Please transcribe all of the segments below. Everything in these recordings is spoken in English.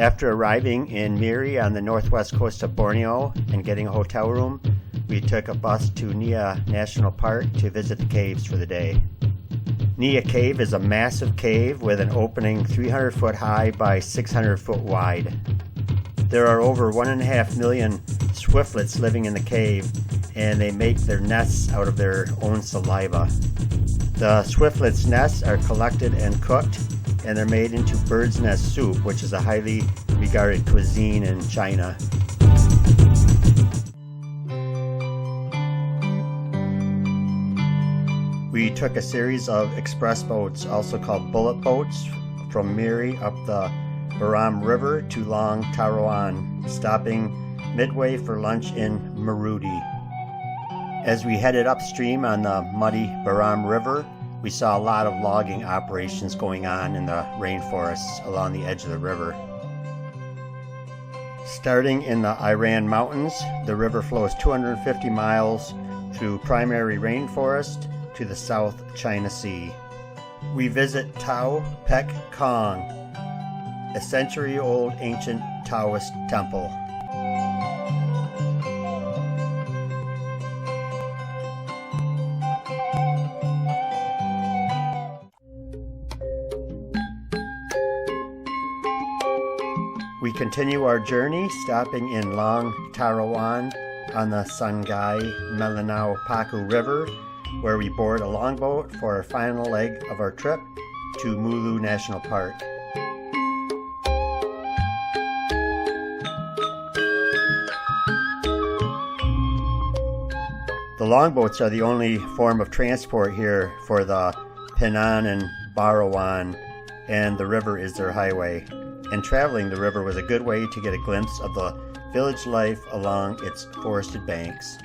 After arriving in Miri on the northwest coast of Borneo and getting a hotel room, we took a bus to Nia National Park to visit the caves for the day. Nia Cave is a massive cave with an opening 300 foot high by 600 foot wide. There are over 1.5 million swiftlets living in the cave, and they make their nests out of their own saliva. The swiftlets' nests are collected and cooked, and they're made into bird's nest soup, which is a highly regarded cuisine in China. We took a series of express boats, also called bullet boats, from Miri up the Baram River to Long Tarawan, stopping midway for lunch in Marudi. As we headed upstream on the muddy Baram River, we saw a lot of logging operations going on in the rainforests along the edge of the river. Starting in the Iran Mountains, the river flows 250 miles through primary rainforest to the South China Sea. We visit Tao Pek Kong, a century-old ancient Taoist temple. We continue our journey, stopping in Long Tarawan on the Sungai Melanau Paku River, where we board a longboat for our final leg of our trip to Mulu National Park. The longboats are the only form of transport here for the Penan and Barawan, and the river is their highway. And traveling the river was a good way to get a glimpse of the village life along its forested banks.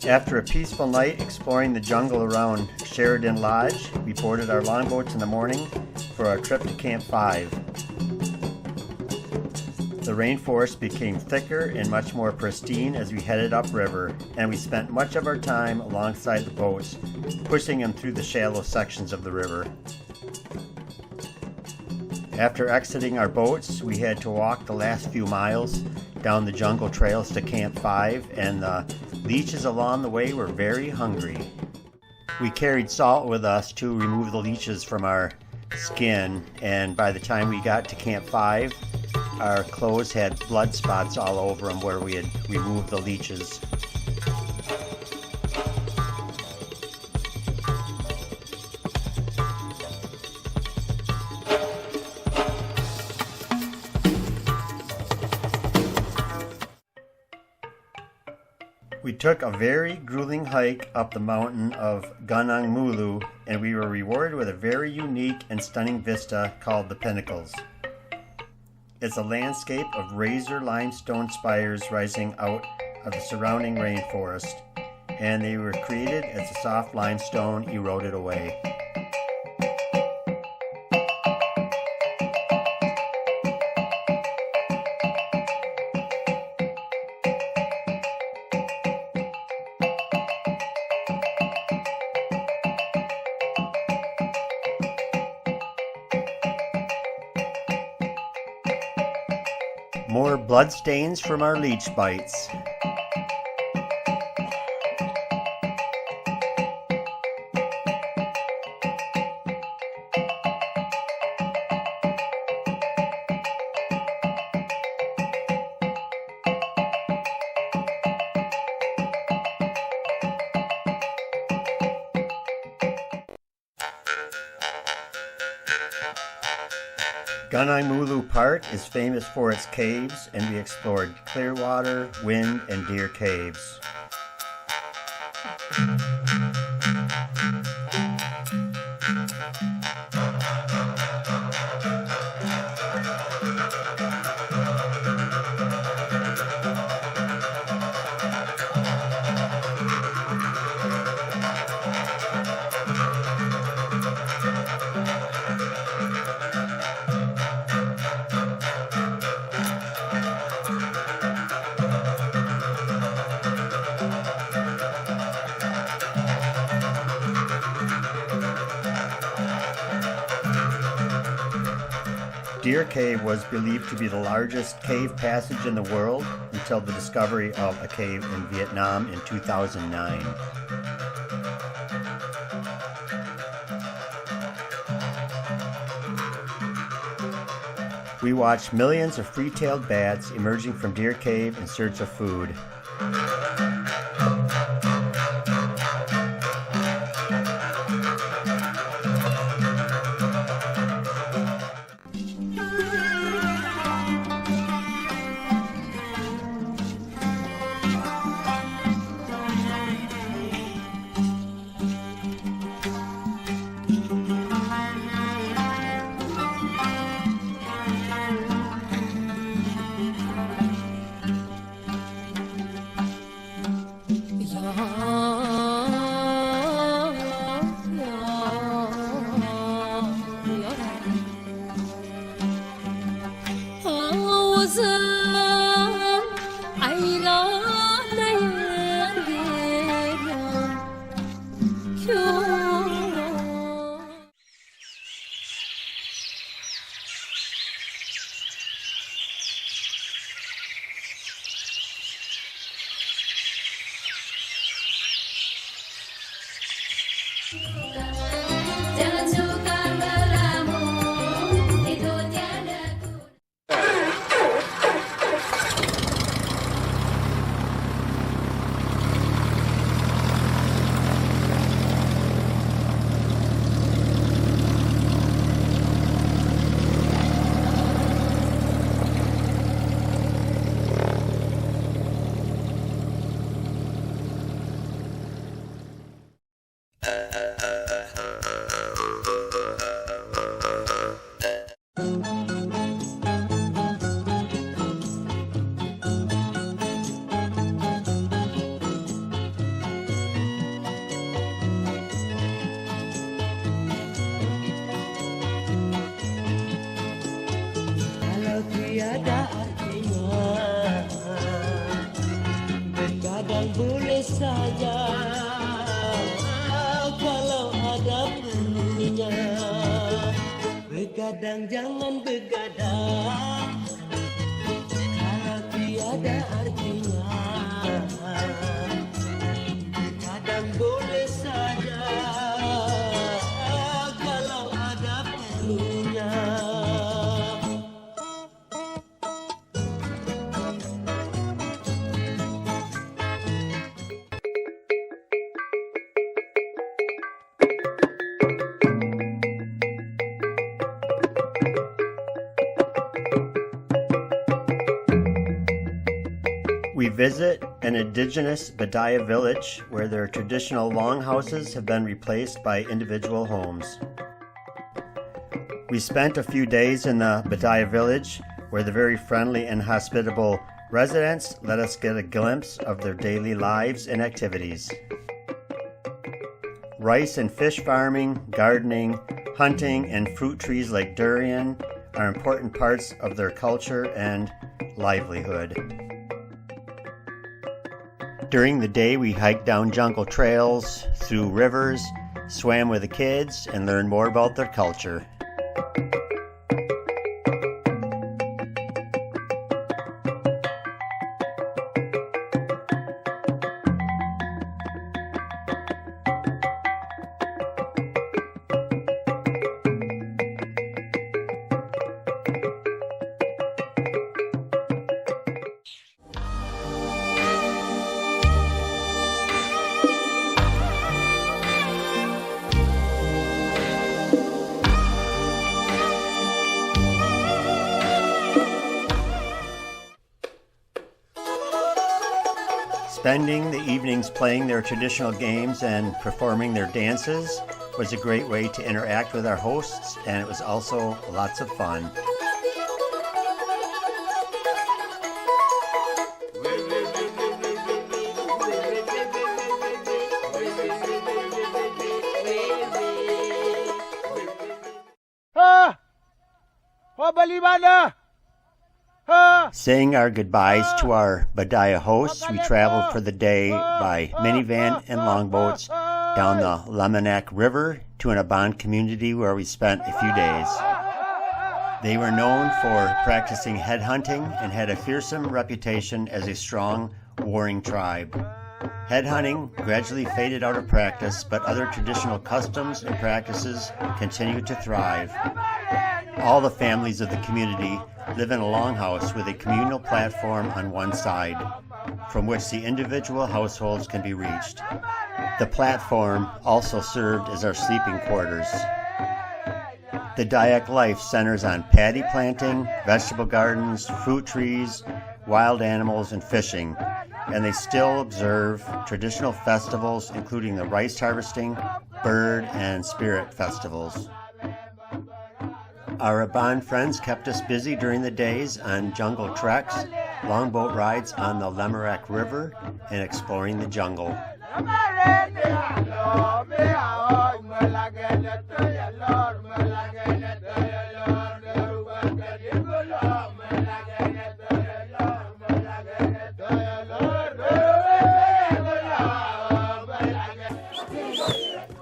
After a peaceful night exploring the jungle around Sheridan Lodge, we boarded our longboats in the morning for our trip to Camp 5. The rainforest became thicker and much more pristine as we headed upriver, and we spent much of our time alongside the boats, pushing them through the shallow sections of the river. After exiting our boats, we had to walk the last few miles down the jungle trails to Camp 5, and the leeches along the way were very hungry. We carried salt with us to remove the leeches from our skin, and by the time we got to Camp 5, our clothes had blood spots all over them where we had removed the leeches. We took a very grueling hike up the mountain of Gunung Mulu, and we were rewarded with a very unique and stunning vista called the Pinnacles. It's a landscape of razor limestone spires rising out of the surrounding rainforest, and they were created as the soft limestone eroded away. More bloodstains from our leech bites. Gunung Mulu Park is famous for its caves, and we explored Clearwater, Wind, and Deer Caves. Deer Cave was believed to be the largest cave passage in the world until the discovery of a cave in Vietnam in 2009. We watched millions of free-tailed bats emerging from Deer Cave in search of food. Jangan suka melamun, itu tiada guna. Tiada artinya, terkadang boleh saja kalau ada perlunya. Begadang jangan begadang kalau tiada artinya, terkadang boleh saja kalau ada perlunya. We visit an indigenous Badaya village where their traditional longhouses have been replaced by individual homes. We spent a few days in the Badaya village where the very friendly and hospitable residents let us get a glimpse of their daily lives and activities. Rice and fish farming, gardening, hunting, and fruit trees like durian are important parts of their culture and livelihood. During the day, we hiked down jungle trails, through rivers, swam with the kids, and learned more about their culture. Spending the evenings playing their traditional games and performing their dances was a great way to interact with our hosts, and it was also lots of fun. Saying our goodbyes to our Badaya hosts, we traveled for the day by minivan and longboats down the Lamanak River to an Aban community where we spent a few days. They were known for practicing headhunting and had a fearsome reputation as a strong, warring tribe. Headhunting gradually faded out of practice, but other traditional customs and practices continued to thrive. All the families of the community live in a longhouse with a communal platform on one side, from which the individual households can be reached. The platform also served as our sleeping quarters. The Dayak life centers on paddy planting, vegetable gardens, fruit trees, wild animals, and fishing, and they still observe traditional festivals including the rice harvesting, bird, and spirit festivals. Our Aban friends kept us busy during the days on jungle treks, longboat rides on the Lemarak River, and exploring the jungle.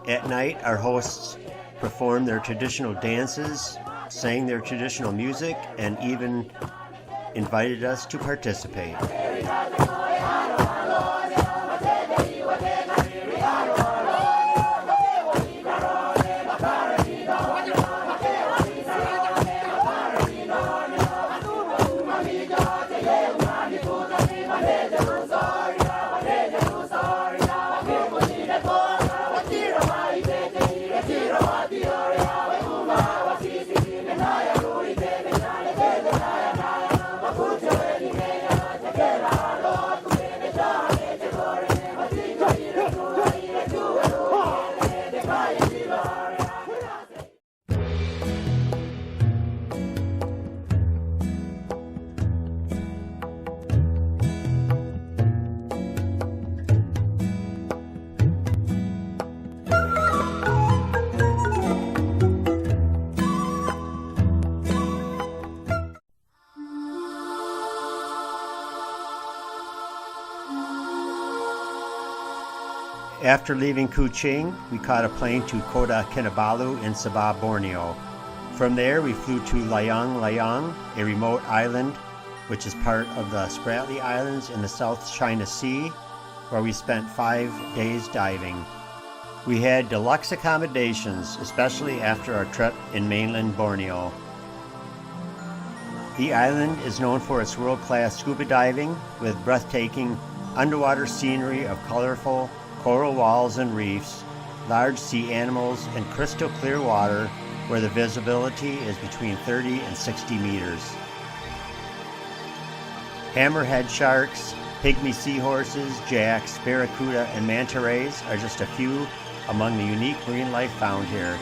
At night, our hosts performed their traditional dances, sang their traditional music, and even invited us to participate. After leaving Kuching, we caught a plane to Kota Kinabalu in Sabah, Borneo. From there, we flew to Layang Layang, a remote island which is part of the Spratly Islands in the South China Sea, where we spent 5 days diving. We had deluxe accommodations, especially after our trip in mainland Borneo. The island is known for its world-class scuba diving with breathtaking underwater scenery of colorful coral walls and reefs, large sea animals, and crystal clear water where the visibility is between 30 and 60 meters. Hammerhead sharks, pygmy seahorses, jacks, barracuda, and manta rays are just a few among the unique marine life found here.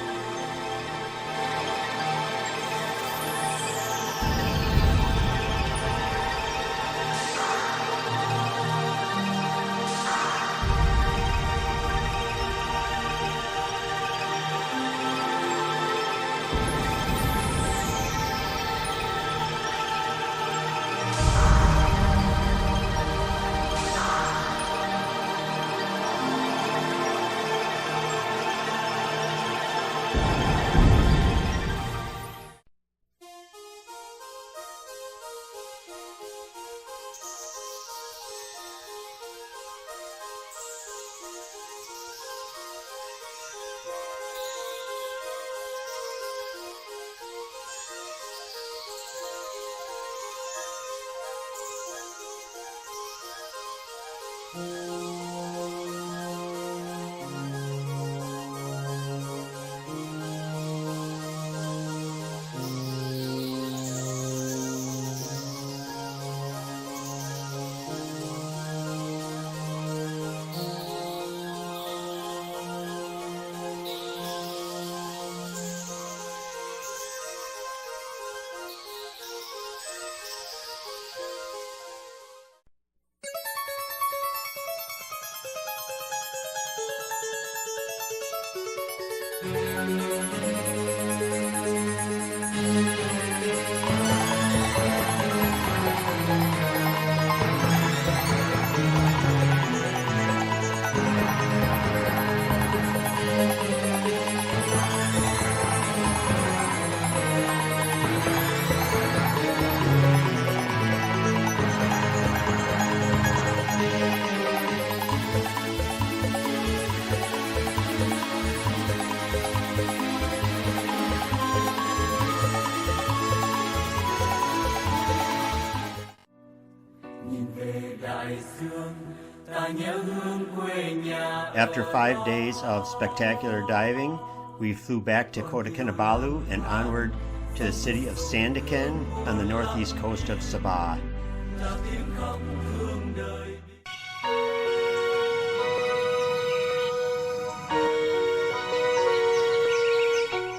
After 5 days of spectacular diving, we flew back to Kota Kinabalu and onward to the city of Sandakan on the northeast coast of Sabah.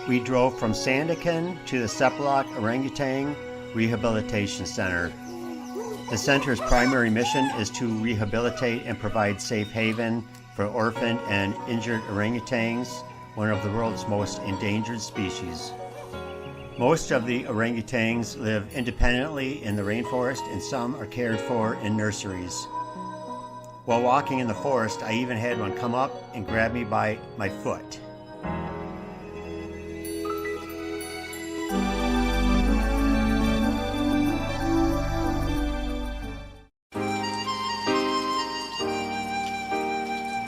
We drove from Sandakan to the Sepulak Orangutan Rehabilitation Center. The center's primary mission is to rehabilitate and provide safe haven for orphaned and injured orangutans, one of the world's most endangered species. Most of the orangutans live independently in the rainforest, and some are cared for in nurseries. While walking in the forest, I even had one come up and grab me by my foot.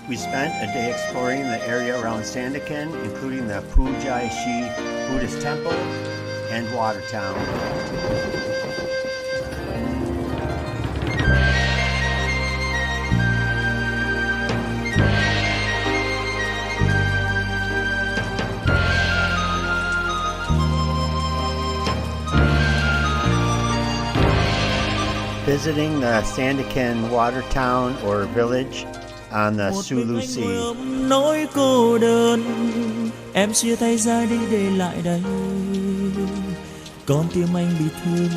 We spent a day exploring the area around Sandakan, including the Pujai Shi Buddhist Temple and Watertown. Visiting the Sandakan Watertown or village on the Sulu Sea. Nỗi cô đơn, em chia tay ra đi để lại đây. Con tim anh bị thương,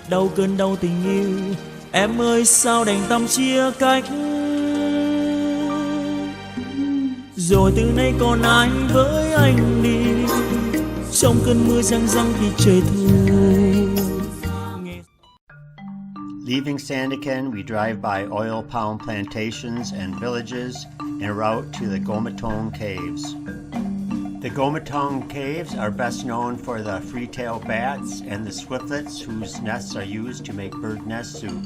đau cơn đau tình yêu. Em ơi sao đành tâm chia cách. Rồi từ nay còn ai với anh đi, trong cơn mưa răng răng khi trời thu. Leaving Sandakan, we drive by oil palm plantations and villages en route to the Gomatong Caves. The Gomatong Caves are best known for the free-tailed bats and the swiftlets whose nests are used to make bird nest soup.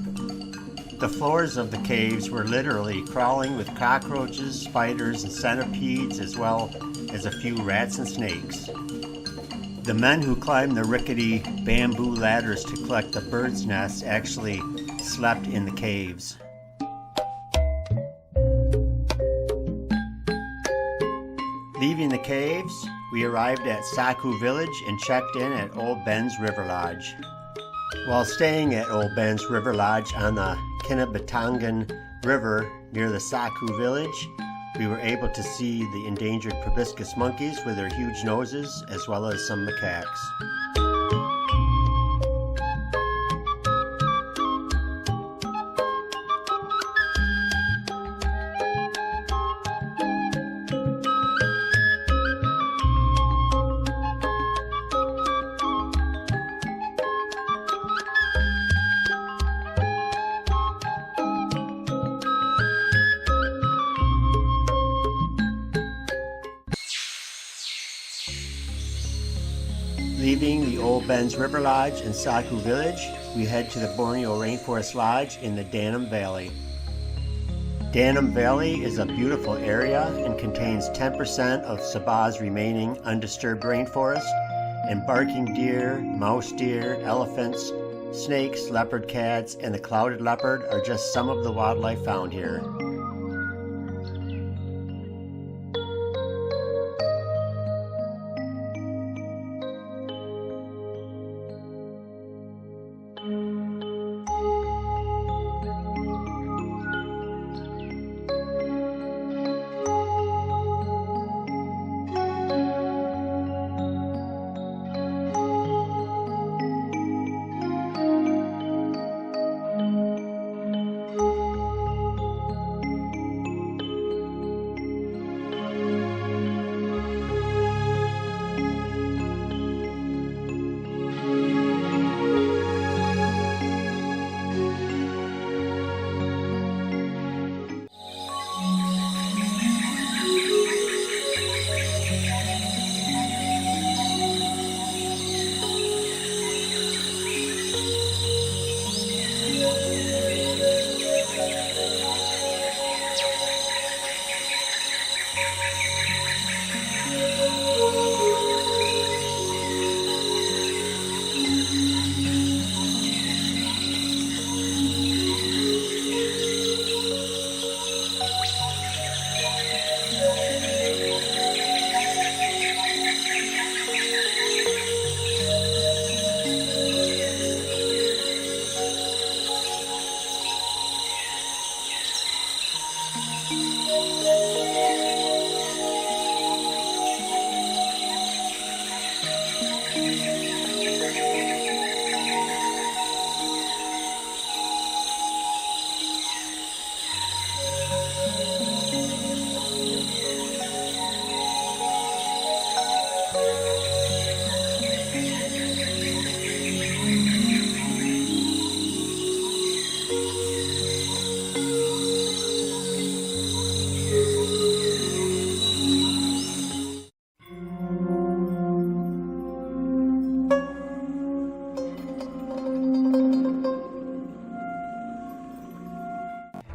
The floors of the caves were literally crawling with cockroaches, spiders, and centipedes, as well as a few rats and snakes. The men who climbed the rickety bamboo ladders to collect the birds' nests actually slept in the caves. Leaving the caves, we arrived at Saku Village and checked in at Old Ben's River Lodge. While staying at Old Ben's River Lodge on the Kinabatangan River near the Saku Village, we were able to see the endangered proboscis monkeys with their huge noses, as well as some macaques. Leaving the Old Ben's River Lodge in Saku Village, we head to the Borneo Rainforest Lodge in the Danam Valley. Danam Valley is a beautiful area and contains 10% of Sabah's remaining undisturbed rainforest, and barking deer, mouse deer, elephants, snakes, leopard cats, and the clouded leopard are just some of the wildlife found here.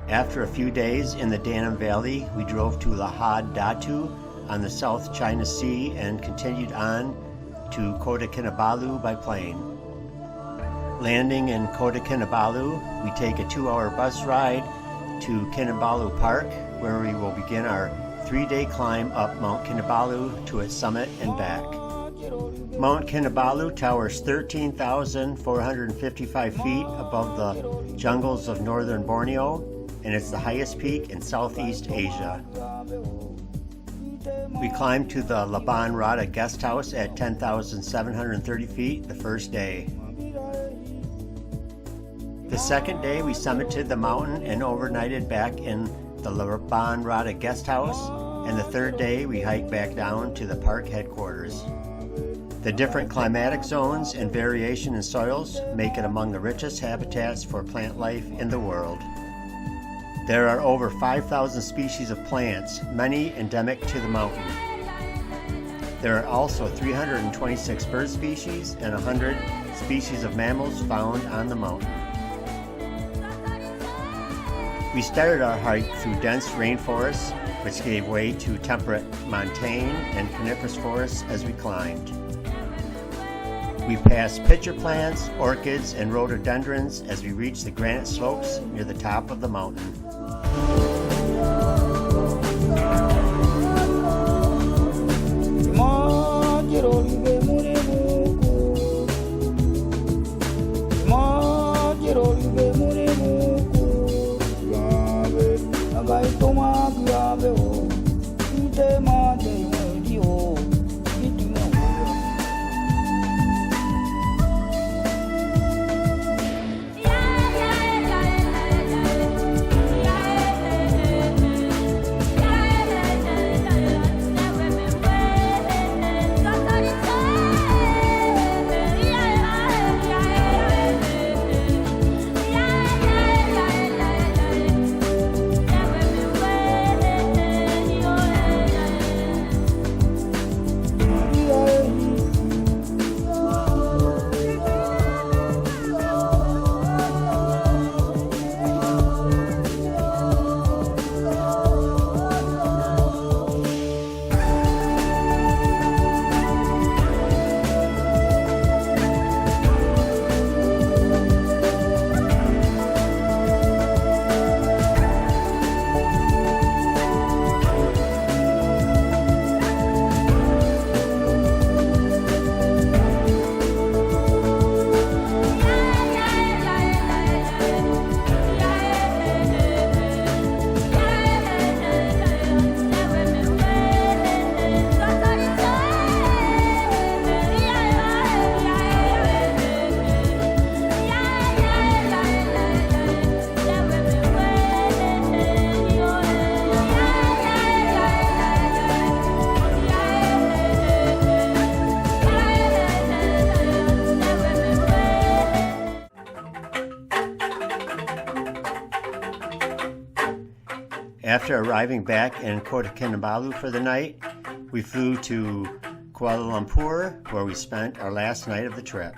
After a few days in the Danam Valley, we drove to Lahad Datu on the South China Sea and continued on to Kota Kinabalu by plane. Landing in Kota Kinabalu, we take a 2-hour bus ride to Kinabalu Park, where we will begin our 3-day climb up Mount Kinabalu to its summit and back. Mount Kinabalu towers 13,455 feet above the jungles of northern Borneo, and it's the highest peak in Southeast Asia. We climbed to the Laban Rada guest house at 10,730 feet the first day. The second day, we summited the mountain and overnighted back in the Laban Rada guest house, and the third day, we hiked back down to the park headquarters. The different climatic zones and variation in soils make it among the richest habitats for plant life in the world. There are over 5,000 species of plants, many endemic to the mountain. There are also 326 bird species and 100 species of mammals found on the mountain. We started our hike through dense rainforests, which gave way to temperate montane and coniferous forests as we climbed. We passed pitcher plants, orchids, and rhododendrons as we reached the granite slopes near the top of the mountain. After arriving back in Kota Kinabalu for the night, we flew to Kuala Lumpur, where we spent our last night of the trip.